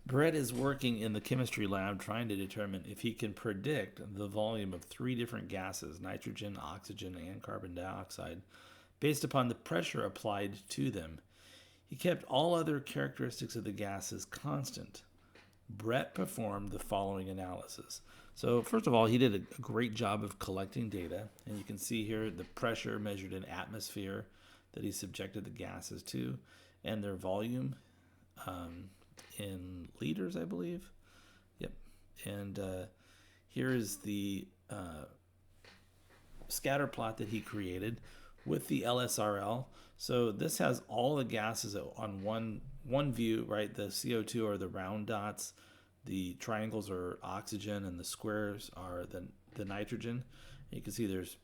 Brett is working in the chemistry lab trying to determine if he can predict the volume of three different gases, nitrogen, oxygen, and carbon dioxide, based upon the pressure applied to them. He kept all other characteristics of the gases constant. Brett performed the following analysis. So, first of all, he did a great job of collecting data, and you can see here the pressure measured in atmosphere that he subjected the gases to, and their volume in liters, I believe. Yep. And here is the scatter plot that he created with the LSRL. So this has all the gases on one view, right? The CO2 are the round dots, the triangles are oxygen, and the squares are the nitrogen. And you can see there's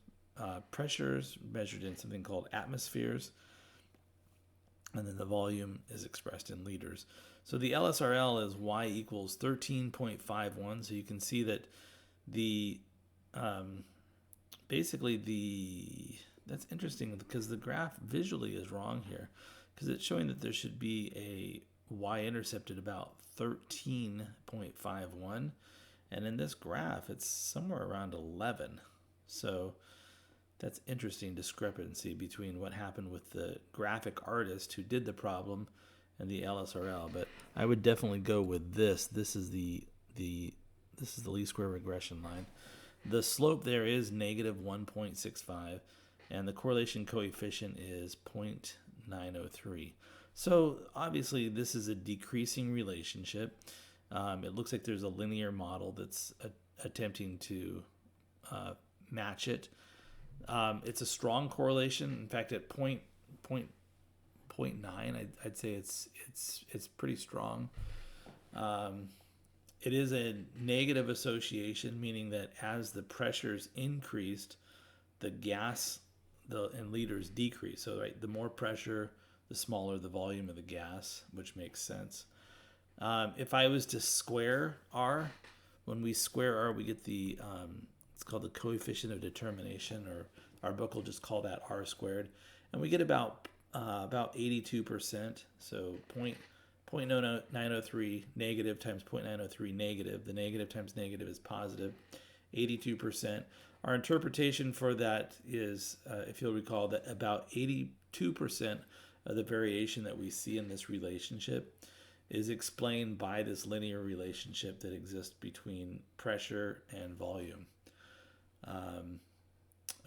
pressures measured in something called atmospheres, and then the volume is expressed in liters. So the LSRL is y equals 13.51. So you can see that the basically that's interesting because the graph visually is wrong here, because it's showing that there should be a y-intercept at about 13.51, and in this graph it's somewhere around 11. So that's interesting discrepancy between what happened with the graphic artist who did the problem and the LSRL. But I would definitely go with this. This is the least square regression line. The slope there is negative 1.65, and the correlation coefficient is 0.903. So obviously this is a decreasing relationship. It looks like there's a linear model that's attempting to match it. It's a strong correlation. In fact, at 0.9, I'd say it's pretty strong. It is a negative association, meaning that as the pressures increased, the gas in liters decreased. So right, the more pressure, the smaller the volume of the gas, which makes sense. If I was to square R, when we square R, we get the it's called the coefficient of determination, or our book will just call that R squared, and we get about 82%. So 0.903 negative times 0.903 negative. The negative times negative is positive, 82%. Our interpretation for that is, if you'll recall, that about 82% of the variation that we see in this relationship is explained by this linear relationship that exists between pressure and volume.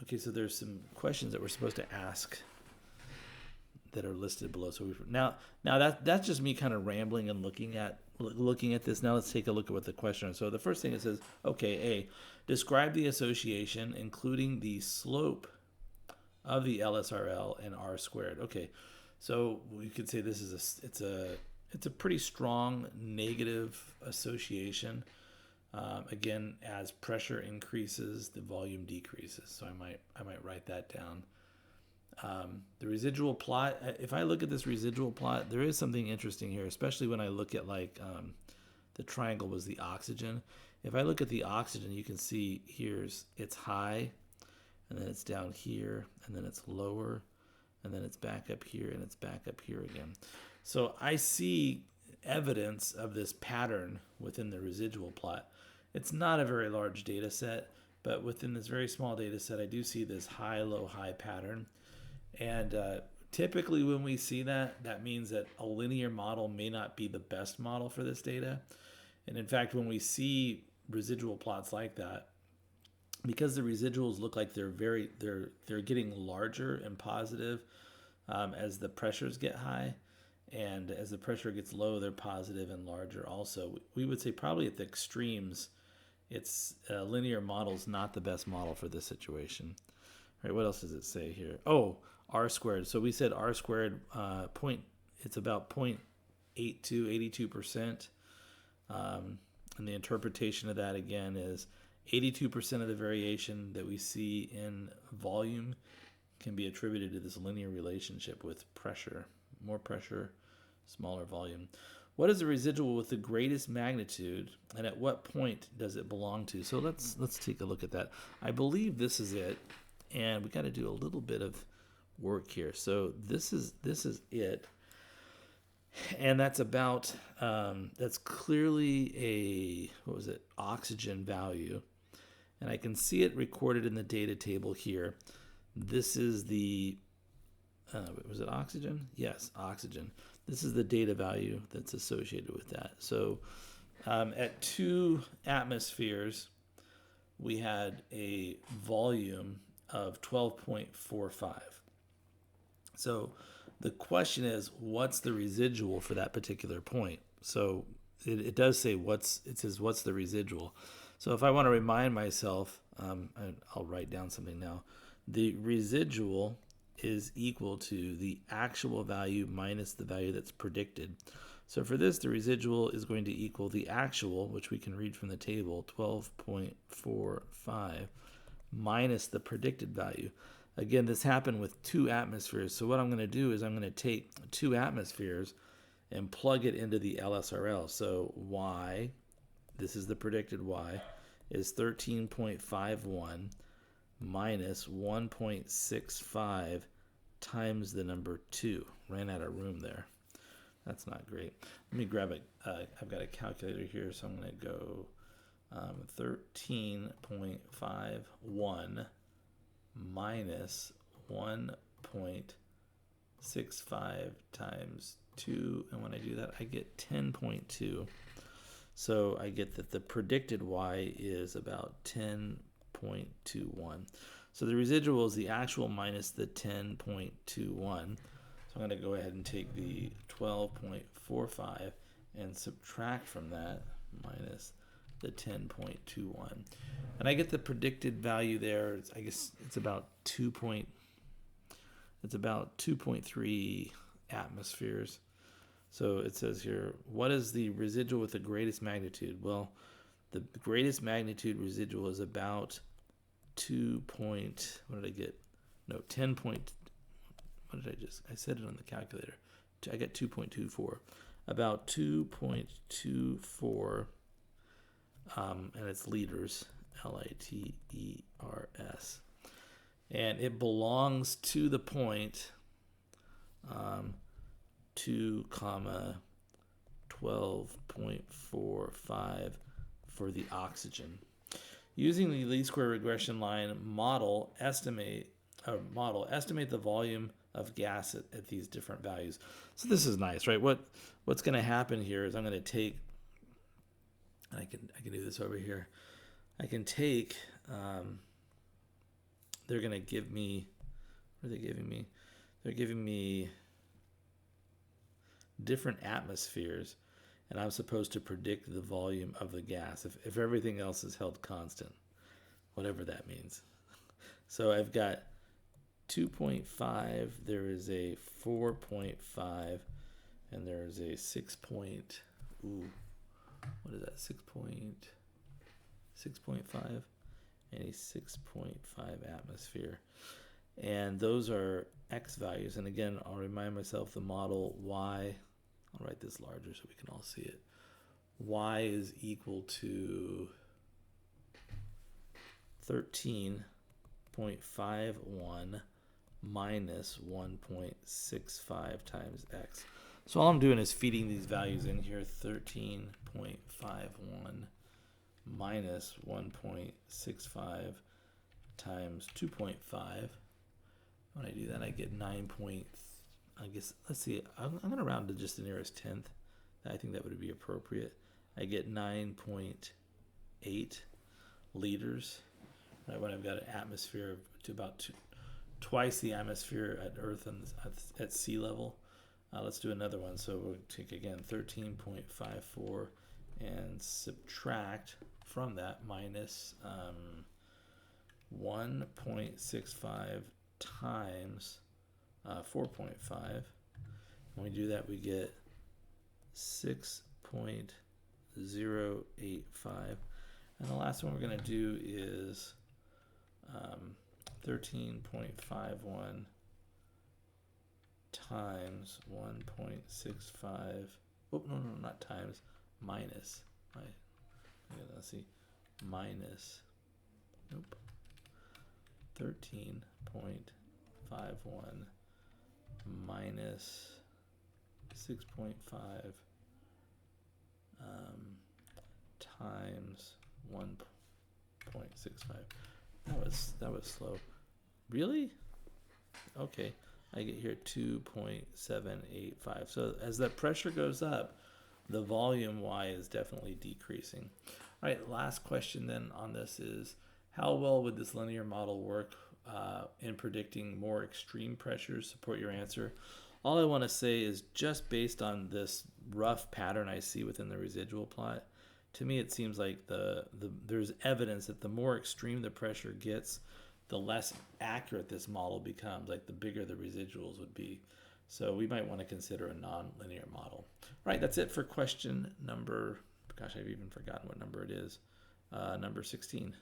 Okay, so there's some questions that we're supposed to ask that are listed below. So now that's just me kind of rambling and looking at this. Now let's take a look at what the question is. So the first thing it says, okay, A, describe the association including the slope of the LSRL and R squared. Okay, so we could say this is it's a pretty strong negative association. Again, as pressure increases, the volume decreases. So I might write that down. The residual plot, if I look at this residual plot, there is something interesting here, especially when I look at the triangle was the oxygen. If I look at the oxygen, you can see it's high, and then it's down here, and then it's lower, and then it's back up here, and it's back up here again. So I see evidence of this pattern within the residual plot. It's not a very large data set, but within this very small data set, I do see this high, low, high pattern. And typically when we see that, that means that a linear model may not be the best model for this data. And in fact, when we see residual plots like that, because the residuals look like they're getting larger and positive as the pressures get high, and as the pressure gets low, they're positive and larger also. We would say probably at the extremes, it's linear model's not the best model for this situation. All right, what else does it say here? Oh, R squared. So we said R squared it's about 82%. And the interpretation of that again is 82% of the variation that we see in volume can be attributed to this linear relationship with pressure. More pressure, smaller volume. What is the residual with the greatest magnitude, and at what point does it belong to? So let's take a look at that. I believe this is it, and we got to do a little bit of work here. So this is it, And that's about, that's clearly a, what was it, oxygen value. And I can see it recorded in the data table here. This is the, was it oxygen? Yes, oxygen. This is the data value that's associated with that. So at 2 atmospheres, we had a volume of 12.45. So the question is, what's the residual for that particular point? So it does say it says what's the residual. So if I want to remind myself, I'll write down something now. The residual is equal to the actual value minus the value that's predicted. So for this, the residual is going to equal the actual, which we can read from the table, 12.45, minus the predicted value. Again, this happened with 2 atmospheres. So what I'm going to do is I'm going to take 2 atmospheres and plug it into the LSRL. So Y, this is the predicted Y, is 13.51 minus 1.65 times the number 2. Ran out of room there. That's not great. Let me grab I've got a calculator here, so I'm going to go 13.51 minus 1.65 times 2. And when I do that, I get 10.2. So I get that the predicted Y is about 10.21. So the residual is the actual minus the 10.21. So I'm going to go ahead and take the 12.45 and subtract from that minus the 10.21. And I get the predicted value there. I guess it's about 2.3 atmospheres. So it says here, what is the residual with the greatest magnitude? Well, the greatest magnitude residual is about 10 point, I said it on the calculator. I got 2.24. About 2.24, and it's liters, liters. And it belongs to the point 2, 12.45 for the oxygen. Using the least square regression line model, estimate the volume of gas at these different values. So this is nice, right? What's going to happen here is I'm going to take, and I can do this over here. I can take, they're going to give me, what are they giving me? They're giving me different atmospheres, and I'm supposed to predict the volume of the gas if everything else is held constant, whatever that means. So I've got 2.5, there is a 4.5, and there is a 6.5, and a 6.5 atmosphere. And those are X values. And again, I'll remind myself the model Y, I'll write this larger so we can all see it. Y is equal to 13.51 minus 1.65 times X. So all I'm doing is feeding these values in here, 13.51 minus 1.65 times 2.5. When I do that, I get 9. Let's see, I'm going to round to just the nearest tenth. I think that would be appropriate. I get 9.8 liters, right, when I've got an atmosphere to about twice the atmosphere at Earth and at sea level. Let's do another one. So we'll take, again, 13.54 and subtract from that minus 1.65 times 4.5. When we do that, we get 6.085. And the last one we're going to do is 13.51 times 1.65. Oh, no, not times. Minus. Let's see. Minus. Nope. 13.51 minus 6.5 times 1.65. That was slow. Really? Okay. I get here 2.785. So as that pressure goes up, the volume Y is definitely decreasing. All right, last question then on this is, how well would this linear model work in predicting more extreme pressures? Support your answer. All I want to say is, just based on this rough pattern I see within the residual plot, to me it seems like there's evidence that the more extreme the pressure gets, the less accurate this model becomes, like the bigger the residuals would be. So we might want to consider a non-linear model. All right, that's it for question number, gosh, I've even forgotten what number it is, number 16.